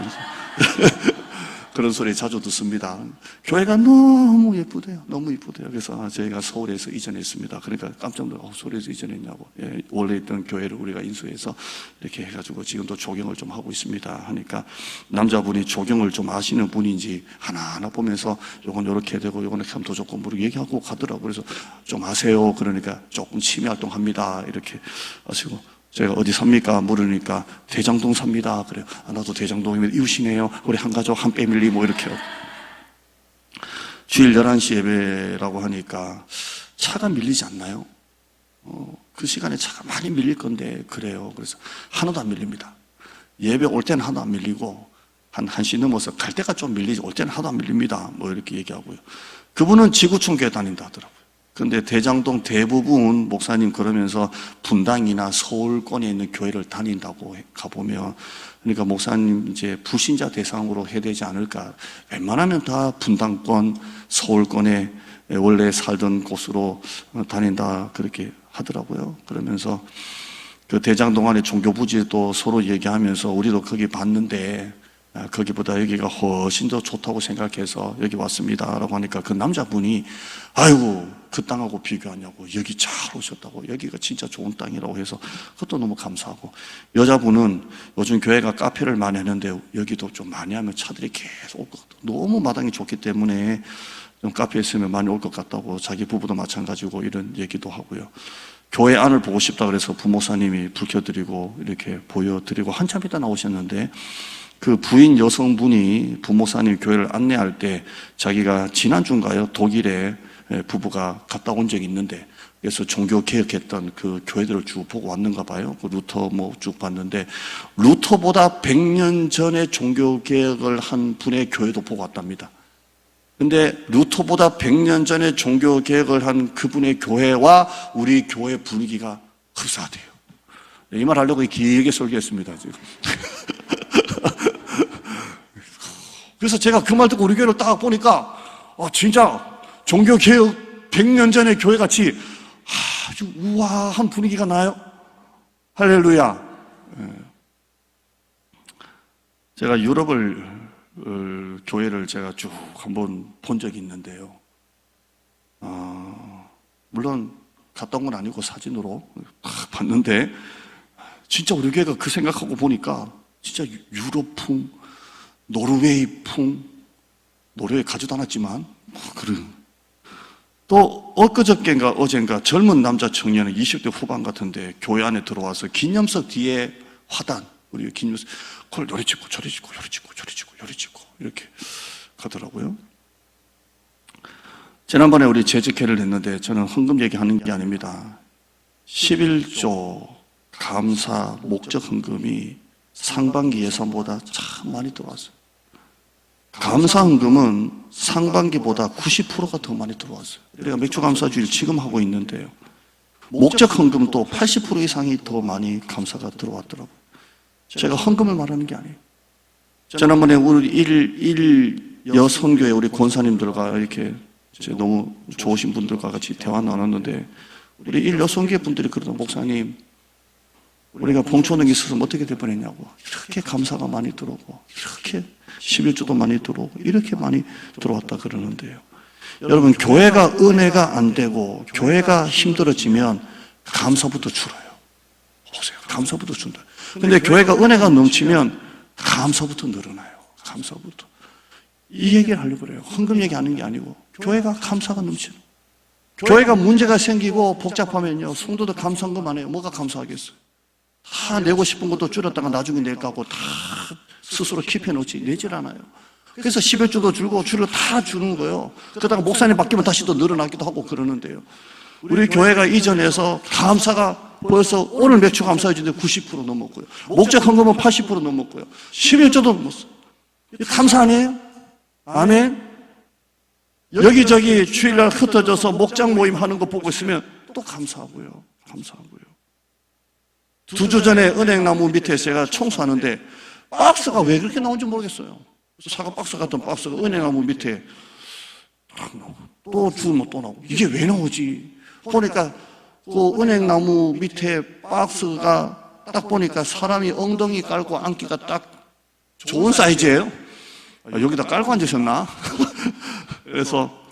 그런 소리 자주 듣습니다. 교회가 너무 예쁘대요. 너무 예쁘대요. 그래서 저희가 서울에서 이전했습니다. 그러니까 깜짝 놀라고 서울에서 이전했냐고. 예, 원래 있던 교회를 우리가 인수해서 이렇게 해가지고 지금도 조경을 좀 하고 있습니다. 하니까 남자분이 조경을 좀 아시는 분인지 하나하나 보면서 요건 요렇게 되고 요건 이렇게 하면 더 좋고 뭐 얘기하고 가더라고요. 그래서 좀 아세요. 그러니까 조금 취미 활동합니다. 이렇게 하시고, 제가 어디 삽니까? 물으니까 대장동 삽니다. 그래요. 나도 대장동이면 이웃이네요. 우리 한 가족 한 패밀리 뭐 이렇게. 주일 11시 예배라고 하니까 차가 밀리지 않나요? 그 시간에 차가 많이 밀릴 건데 그래요. 그래서 하나도 안 밀립니다. 예배 올 때는 하나도 안 밀리고 한 1시 넘어서 갈 때가 좀 밀리지 올 때는 하나도 안 밀립니다. 뭐 이렇게 얘기하고요. 그분은 지구촌 교회 다닌다 하더라고요. 근데 대장동 대부분 목사님 그러면서 분당이나 서울권에 있는 교회를 다닌다고 가보면, 그러니까 목사님 이제 불신자 대상으로 해야 되지 않을까. 웬만하면 다 분당권, 서울권에 원래 살던 곳으로 다닌다 그렇게 하더라고요. 그러면서 그 대장동 안에 종교부지도 서로 얘기하면서 우리도 거기 봤는데 거기보다 여기가 훨씬 더 좋다고 생각해서 여기 왔습니다 라고 하니까 그 남자분이 아이고 그 땅하고 비교하냐고, 여기 잘 오셨다고, 여기가 진짜 좋은 땅이라고 해서 그것도 너무 감사하고, 여자분은 요즘 교회가 카페를 많이 하는데 여기도 좀 많이 하면 차들이 계속 올 것 같다고, 너무 마당이 좋기 때문에 좀 카페에 있으면 많이 올 것 같다고, 자기 부부도 마찬가지고 이런 얘기도 하고요. 교회 안을 보고 싶다 그래서 부목사님이 불 켜드리고 이렇게 보여드리고 한참 있다 나오셨는데, 그 부인 여성분이 부목사님 교회를 안내할 때 자기가 지난주인가요? 독일에 부부가 갔다 온 적이 있는데, 그래서 종교 개혁했던 그 교회들을 쭉 보고 왔는가 봐요. 그 루터 뭐 쭉 봤는데, 루터보다 100년 전에 종교 개혁을 한 분의 교회도 보고 왔답니다. 근데 루터보다 100년 전에 종교 개혁을 한 그분의 교회와 우리 교회 분위기가 흡사하대요. 이 말 하려고 길게 설교했습니다, 지금. 그래서 제가 그 말 듣고 우리 교회를 딱 보니까, 진짜 종교 개혁 100년 전의 교회 같이 아주 우아한 분위기가 나요. 할렐루야. 제가 유럽을 교회를 제가 쭉 한번 본 적이 있는데요. 물론 갔다 온 건 아니고 사진으로 봤는데 진짜 우리 교회가 그 생각하고 보니까 진짜 유럽풍, 노르웨이풍, 노르웨이 가지도 않았지만 그런. 또 엊그저께인가 어젠가 젊은 남자 청년은 20대 후반 같은데 교회 안에 들어와서 기념석 뒤에 화단, 우리 기념석 그걸 요리 짓고 저리 짓고 요리 짓고 저리 짓고 요리 짓고 이렇게 가더라고요. 지난번에 우리 재직회를 했는데 저는 헌금 얘기하는 게 아닙니다. 11조 감사 목적 헌금이 상반기 예산보다 참 많이 들어왔어요. 감사 헌금은 상반기보다 90%가 더 많이 들어왔어요. 우리가 맥주 감사주일 지금 하고 있는데요. 목적 헌금도 80% 이상이 더 많이 감사가 들어왔더라고요. 제가 헌금을 말하는 게 아니에요. 지난번에 우리 일 여선교회 우리 권사님들과 이렇게 너무 좋으신 분들과 같이 대화 나눴는데 우리 일 여선교회 분들이 그러던 목사님 우리가 봉초능이 있어서 어떻게 될 뻔했냐고. 이렇게 감사가 많이 들어오고 이렇게 11조도 많이 들어오고 이렇게 많이 들어왔다 그러는데요. 여러분 교회가 은혜가 안 되고 교회가 힘들어지면 감사부터 줄어요. 보세요. 감사부터 준다. 근데 교회가 은혜가 넘치면 감사부터 늘어나요. 감사부터. 이 얘기를 하려고 그래요. 헌금 얘기하는 게 아니고 교회가 감사가 넘치는. 교회가 문제가 생기고 복잡하면요. 성도들 감사헌금 안 해요. 뭐가 감사하겠어요? 다 내고 싶은 것도 줄였다가 나중에 낼까 하고 다 스스로 킵해놓지 내질 않아요. 그래서 11조도 줄고 줄을 다 주는 거예요. 그러다가 목사님 바뀌면 다시 또 늘어나기도 하고 그러는데요. 우리 교회가 이전에서 감사가 벌써 오늘 매출 감사해주는데 90% 넘었고요. 목적 헌금은 80% 넘었고요. 11조도 넘었어요. 감사 아니에요? 아멘. 여기저기 주일날 흩어져서 목장 모임 하는 거 보고 있으면 또 감사하고요. 감사하고요. 2주 전에 은행나무 밑에 제가 청소하는데 박스가 왜 그렇게 나온지 모르겠어요. 사과 박스 같은 박스가 은행나무 밑에 또 주면 또 나오고 이게 왜 나오지? 보니까 그 은행나무 밑에 박스가 딱 보니까 사람이 엉덩이 깔고 앉기가 딱 좋은 사이즈예요. 여기다 깔고 앉으셨나? 그래서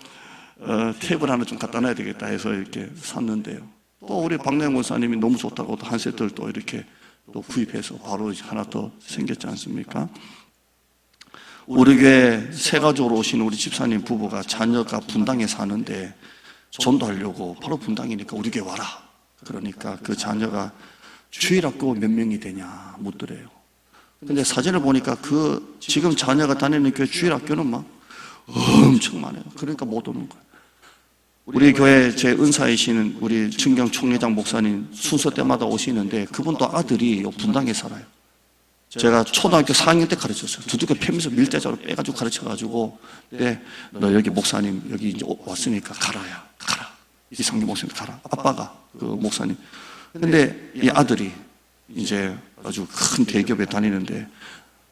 테이블 하나 좀 갖다 놔야 되겠다 해서 이렇게 샀는데요. 또 우리 박래영 권사님이 너무 좋다고 또 한 세트를 또 이렇게 또 구입해서 바로 하나 더 생겼지 않습니까? 우리 교회 새 가족으로 오신 우리 집사님 부부가 자녀가 분당에 사는데 전도하려고 바로 분당이니까 우리 교회 와라. 그러니까 그 자녀가 주일학교 몇 명이 되냐 묻더래요. 근데 사진을 보니까 그 지금 자녀가 다니는 교회 주일학교는 막 엄청 많아요. 그러니까 못 오는 거예요. 우리 교회 제 은사이시는 우리 증경 총회장 목사님 순서 때마다 오시는데 그분도 아들이 분당에 살아요. 제가 초등학교 4학년 때 가르쳤어요. 두둑에 패면서 밀대자로 빼가지고 가르쳐가지고 네, 너 여기 목사님 여기 이제 왔으니까 가라야 가라. 이상규 목사님 가라. 아빠가 그 목사님. 근데 이 아들이 이제 아주 큰 대기업에 다니는데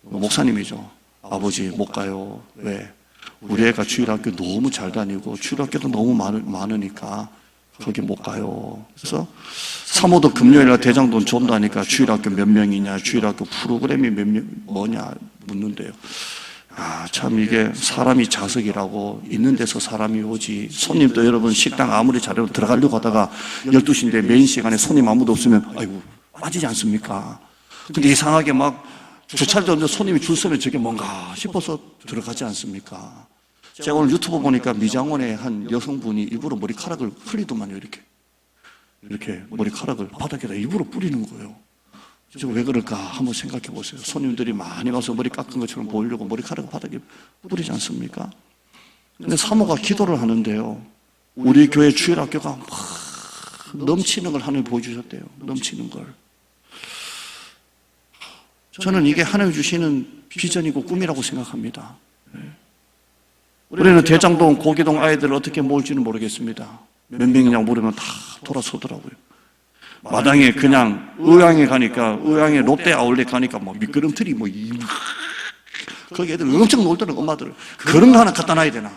목사님이죠. 아버지 못 가요. 왜? 우리 애가 주일학교 너무 잘 다니고 주일학교도 너무 많으니까 거기 못 가요. 그래서 사모도 금요일날 대장동 전도하니까 주일학교 몇 명이냐, 주일학교 프로그램이 몇 명, 뭐냐 묻는데요. 참 이게 사람이 자석이라고 있는 데서 사람이 오지. 손님도 여러분 식당 아무리 잘해도 들어가려고 하다가 12시인데 메인 시간에 손님 아무도 없으면 아이고 빠지지 않습니까? 근데 이상하게 막 주차를 던져 손님이 줄 서면 저게 뭔가 싶어서 들어가지 않습니까? 제가 오늘 유튜브 보니까 미장원의 한 여성분이 일부러 머리카락을 흘리더만요. 이렇게 머리카락을 바닥에다 일부러 뿌리는 거예요. 저 왜 그럴까 한번 생각해 보세요. 손님들이 많이 와서 머리 깎은 것처럼 보이려고 머리카락을 바닥에 뿌리지 않습니까? 근데 사모가 기도를 하는데요. 우리 교회 주일학교가 막 넘치는 걸 하나님 보여주셨대요. 넘치는 걸. 저는 이게 하나님 주시는 비전이고 꿈이라고 생각합니다. 우리는 대장동, 고기동 아이들을 어떻게 모을지는 모르겠습니다. 몇 명이냐고 물으면 다 돌아서더라고요. 마당에 그냥 의왕에 가니까, 의왕에 롯데 아울렛 가니까 뭐 미끄럼틀이 거기 애들 엄청 놀더라고, 엄마들. 그런 거 하나 갖다 놔야 되나?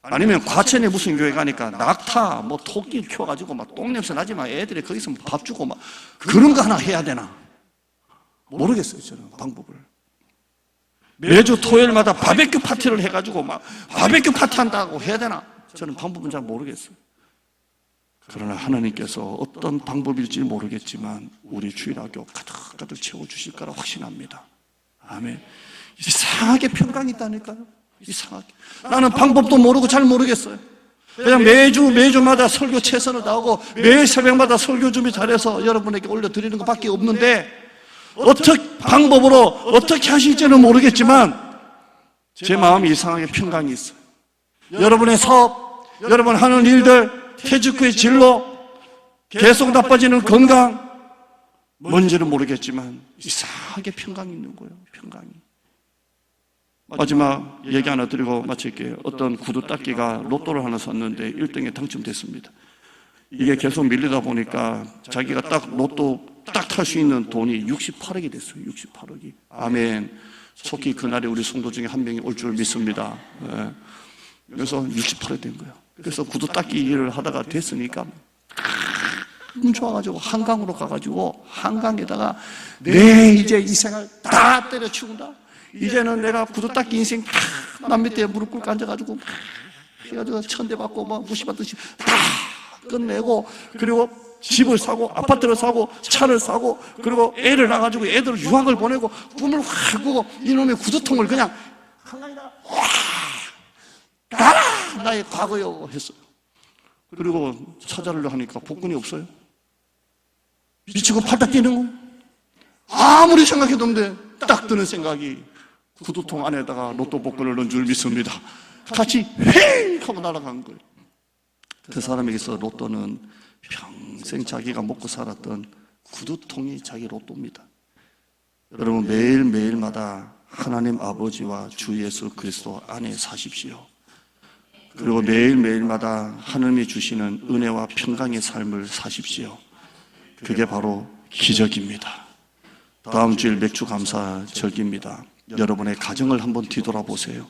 아니면 과천에 무슨 교회 가니까 낙타, 뭐 토끼 키워가지고 막 똥냄새 나지만 애들이 거기서 밥 주고 막 그런 거 하나 해야 되나? 모르겠어요, 저는 방법을. 매주 토요일마다 바베큐 파티를 해가지고 막 바베큐 파티 한다고 해야 되나? 저는 방법은 잘 모르겠어요. 그러나 하나님께서 어떤 방법일지 모르겠지만 우리 주일학교 가득가득 채워주실 거라 확신합니다. 아멘. 이상하게 평강이 있다니까요. 이상하게. 나는 방법도 모르고 잘 모르겠어요. 그냥 매주마다 설교 최선을 다하고 매일 새벽마다 설교 준비 잘해서 여러분에게 올려드리는 것밖에 없는데 방법으로 어떻게 하실지는 모르겠지만 제 마음이 이상하게 평강이 있어요. 여러분의 사업, 여러분 하는 일들, 퇴직 후의 진로, 계속 나빠지는 건강, 뭔지는 모르겠지만 이상하게 평강이 있는 거예요. 평강이. 마지막 얘기 하나 드리고 마칠게요. 어떤 구두 닦기가 로또를 하나 샀는데 1등에 당첨됐습니다. 이게 계속 밀리다 보니까 자기가 딱 로또 딱 탈 수 있는 돈이 68억이 됐어요. 68억이. 아멘. 속히 그날에 우리 성도 중에 한 명이 올 줄 믿습니다. 네. 그래서 68억이 된 거예요. 그래서 구두 닦기 일을 하다가 됐으니까 좋아가지고 한강으로 가가지고 한강에다가 내 이제 이 생활 다 때려치운다. 이제는 내가 구두 닦기 인생 남 밑에 무릎 꿇고 앉아가지고 해가지고 천대받고 막 무시받듯이 다 끝내고 그리고 집을 사고 아파트를 사고 차를 사고 그리고 애를 낳아가지고 애들 유학을 보내고 꿈을 확 꾸고 이놈의 구두통을 그냥 한강에다가 가라 나의 과거요 했어요. 그리고 찾아를 하니까 복근이 없어요. 미치고 팔딱 뛰는 거. 아무리 생각해도 없는데 딱 드는 생각이 구두통 안에다가 로또 복근을 넣은 줄 믿습니다. 같이 휙 하고 날아간 거예요. 그 사람에게서 로또는 평생 자기가 먹고 살았던 구두통이 자기 로또입니다. 여러분 매일매일마다 하나님 아버지와 주 예수 그리스도 안에 사십시오. 그리고 매일매일마다 하나님이 주시는 은혜와 평강의 삶을 사십시오. 그게 바로 기적입니다. 다음 주일 맥주 감사 절기입니다. 여러분의 가정을 한번 뒤돌아보세요.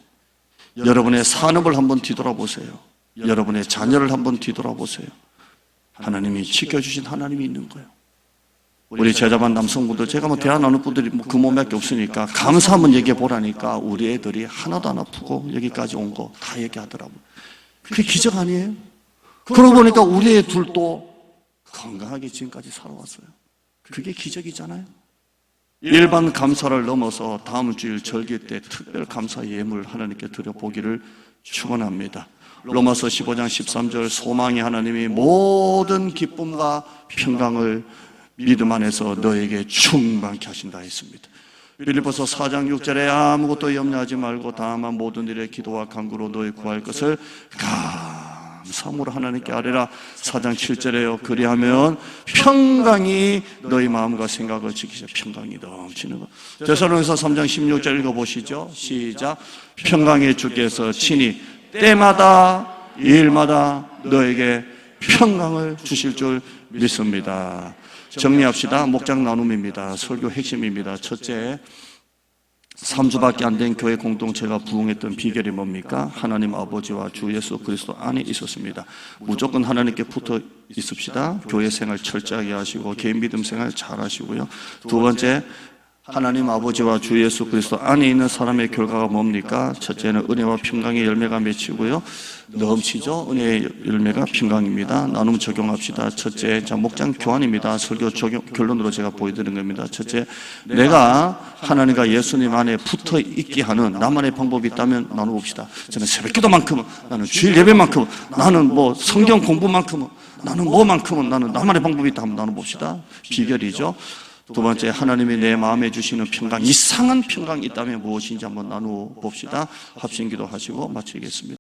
여러분의 산업을 한번 뒤돌아보세요. 여러분의 자녀를 한번 뒤돌아보세요. 하나님이 지켜주신 하나님이 있는 거예요. 우리 제자반 남성분들, 제가 뭐 대화 나눌 분들이 그 몸밖에 없으니까 감사 한번 얘기해 보라니까 우리 애들이 하나도 안 아프고 여기까지 온 거 다 얘기하더라고요. 그게 기적 아니에요? 그러고 보니까 우리 애 둘도 건강하게 지금까지 살아왔어요. 그게 기적이잖아요. 일반 감사를 넘어서 다음 주일 절기 때 특별 감사 예물 하나님께 드려보기를 축원합니다. 로마서 15장 13절 소망의 하나님이 모든 기쁨과 평강을 믿음 안에서 너에게 충만케 하신다 했습니다. 빌립보서 4장 6절에 아무것도 염려하지 말고 다만 모든 일에 기도와 간구로 너희 구할 것을 감사함으로 하나님께 아뢰라. 4장 7절에요. 그리하면 평강이 너희 마음과 생각을 지키셔. 평강이 넘치는 것. 데살로니가서 3장 16절 읽어보시죠. 시작. 평강의 주께서 친히 때마다 일마다 너에게 평강을 주실 줄 믿습니다. 정리합시다. 목장 나눔입니다. 설교 핵심입니다. 첫째, 3주밖에 안 된 교회 공동체가 부흥했던 비결이 뭡니까? 하나님 아버지와 주 예수 그리스도 안에 있었습니다. 무조건 하나님께 붙어 있읍시다. 교회 생활 철저하게 하시고 개인 믿음 생활 잘 하시고요. 두 번째, 하나님 아버지와 주 예수 그리스도 안에 있는 사람의 결과가 뭡니까? 첫째는 은혜와 평강의 열매가 맺히고요. 넘치죠? 은혜의 열매가 평강입니다. 나눔 적용합시다. 첫째, 자, 목장 교환입니다. 설교 적용, 결론으로 제가 보여드리는 겁니다. 첫째, 내가 하나님과 예수님 안에 붙어 있게 하는 나만의 방법이 있다면 나눠봅시다. 저는 새벽 기도만큼은, 나는 주일 예배만큼은, 나는 뭐 성경 공부만큼은, 나는 뭐만큼은, 나는 나만의 방법이 있다 하면 나눠봅시다. 비결이죠. 두 번째, 하나님이 내 마음에 주시는 평강, 이상한 평강이 있다면 무엇인지 한번 나누어 봅시다. 합심기도 하시고 마치겠습니다.